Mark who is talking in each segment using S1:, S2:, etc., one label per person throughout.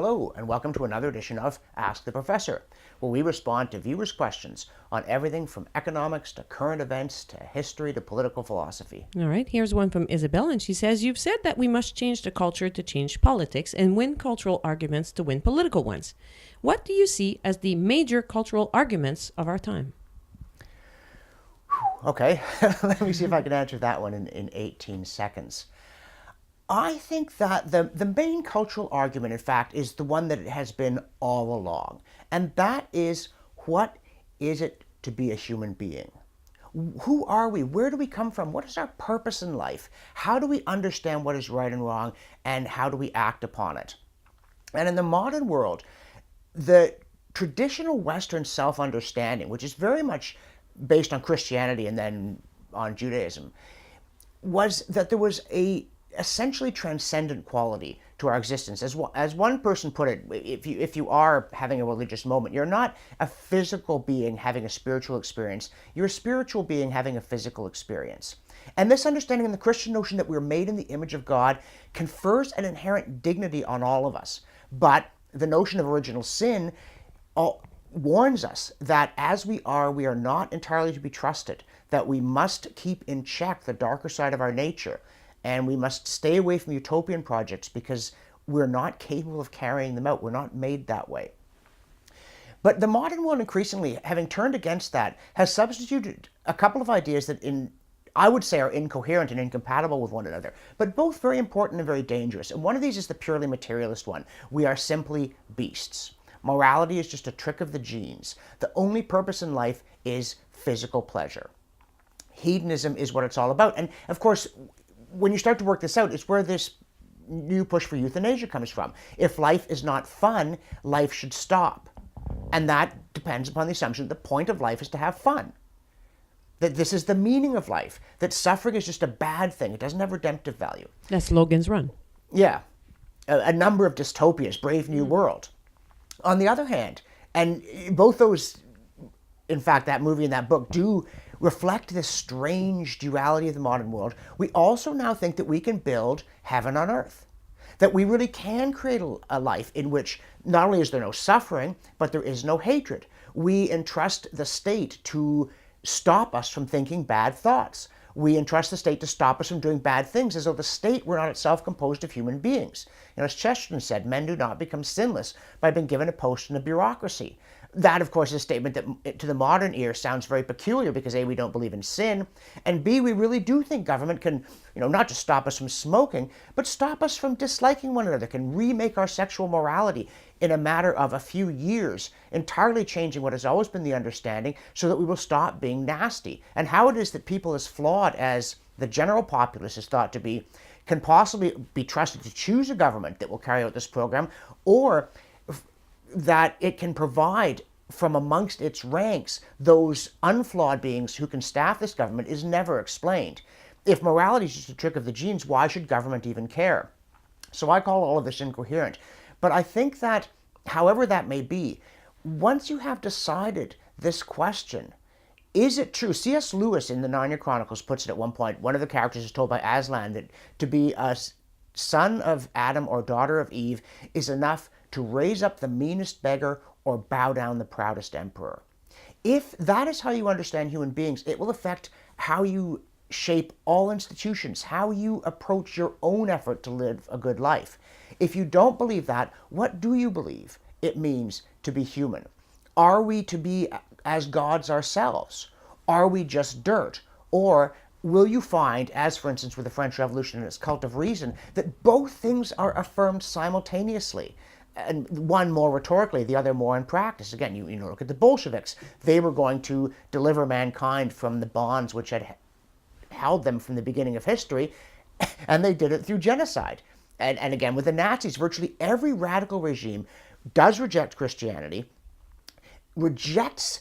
S1: Hello, and welcome to another edition of Ask the Professor, where we respond to viewers' questions on everything from economics to current events to history to political philosophy.
S2: All right, here's one from Isabel, and she says, "You've said that we must change the culture to change politics and win cultural arguments to win political ones. What do you see as the major cultural arguments of our time?"
S1: Okay, let me see if I can answer that one in 18 seconds. I think that the main cultural argument, in fact, is the one that it has been all along. And that is, what is it to be a human being? Who are we? Where do we come from? What is our purpose in life? How do we understand what is right and wrong? And how do we act upon it? And in the modern world, the traditional Western self-understanding, which is very much based on Christianity and then on Judaism, was that there was a essentially transcendent quality to our existence. As one person put it, if you are having a religious moment, you're not a physical being having a spiritual experience. You're a spiritual being having a physical experience. And this understanding in the Christian notion that we're made in the image of God confers an inherent dignity on all of us. But the notion of original sin warns us that as we are not entirely to be trusted, that we must keep in check the darker side of our nature. And we must stay away from utopian projects because we're not capable of carrying them out. We're not made that way. But the modern world increasingly, having turned against that, has substituted a couple of ideas that I would say are incoherent and incompatible with one another, but both very important and very dangerous. And one of these is the purely materialist one. We are simply beasts. Morality is just a trick of the genes. The only purpose in life is physical pleasure. Hedonism is what it's all about. And of course, when you start to work this out, it's where this new push for euthanasia comes from. If life is not fun, life should stop. And that depends upon the assumption that the point of life is to have fun. That this is the meaning of life. That suffering is just a bad thing. It doesn't have redemptive value.
S2: That's Logans Run.
S1: Yeah. A number of dystopias, Brave New World. On the other hand, and both those, in fact, that movie and that book do reflect this strange duality of the modern world, we also now think that we can build heaven on earth. That we really can create a life in which not only is there no suffering, but there is no hatred. We entrust the state to stop us from thinking bad thoughts. We entrust the state to stop us from doing bad things, as though the state were not itself composed of human beings. And as Chesterton said, men do not become sinless by being given a post in a bureaucracy. That, of course, is a statement that to the modern ear sounds very peculiar because A, we don't believe in sin, and B, we really do think government can, not just stop us from smoking, but stop us from disliking one another, can remake our sexual morality in a matter of a few years, entirely changing what has always been the understanding so that we will stop being nasty. And how it is that people as flawed as the general populace is thought to be can possibly be trusted to choose a government that will carry out this program, or that it can provide from amongst its ranks those unflawed beings who can staff this government is never explained. If morality is just a trick of the genes, why should government even care? So I call all of this incoherent. But I think that, however that may be, once you have decided this question, is it true? C.S. Lewis in the Narnia Chronicles puts it at one point. One of the characters is told by Aslan that to be a son of Adam or daughter of Eve is enough to raise up the meanest beggar or bow down the proudest emperor. If that is how you understand human beings, it will affect how you shape all institutions, how you approach your own effort to live a good life. If you don't believe that, what do you believe it means to be human? Are we to be as gods ourselves? Are we just dirt? Or will you find, as for instance with the French Revolution and its cult of reason, that both things are affirmed simultaneously? And one more rhetorically, the other more in practice. Again, you look at the Bolsheviks. They were going to deliver mankind from the bonds which had held them from the beginning of history, and they did it through genocide. And again, with the Nazis, virtually every radical regime does reject Christianity, rejects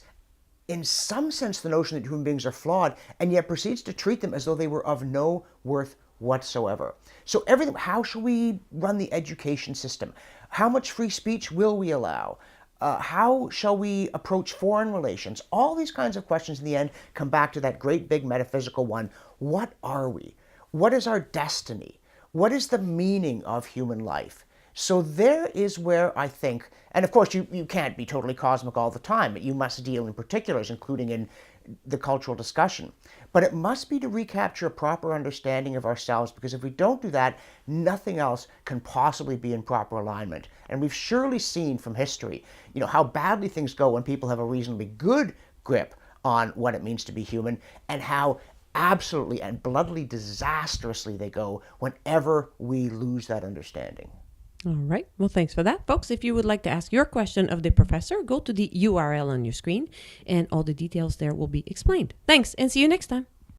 S1: in some sense the notion that human beings are flawed, and yet proceeds to treat them as though they were of no worth whatsoever. So everything, how shall we run the education system? How much free speech will we allow? How shall we approach foreign relations? All these kinds of questions in the end come back to that great big metaphysical one. What are we? What is our destiny? What is the meaning of human life? So there is where I think, and of course you can't be totally cosmic all the time, but you must deal in particulars, including in the cultural discussion. But it must be to recapture a proper understanding of ourselves, because if we don't do that, nothing else can possibly be in proper alignment. And we've surely seen from history, how badly things go when people have a reasonably good grip on what it means to be human, and how absolutely and bloodily disastrously they go whenever we lose that understanding.
S2: All right. Well, thanks for that, folks. If you would like to ask your question of the professor, go to the URL on your screen, and all the details there will be explained. Thanks, and see you next time.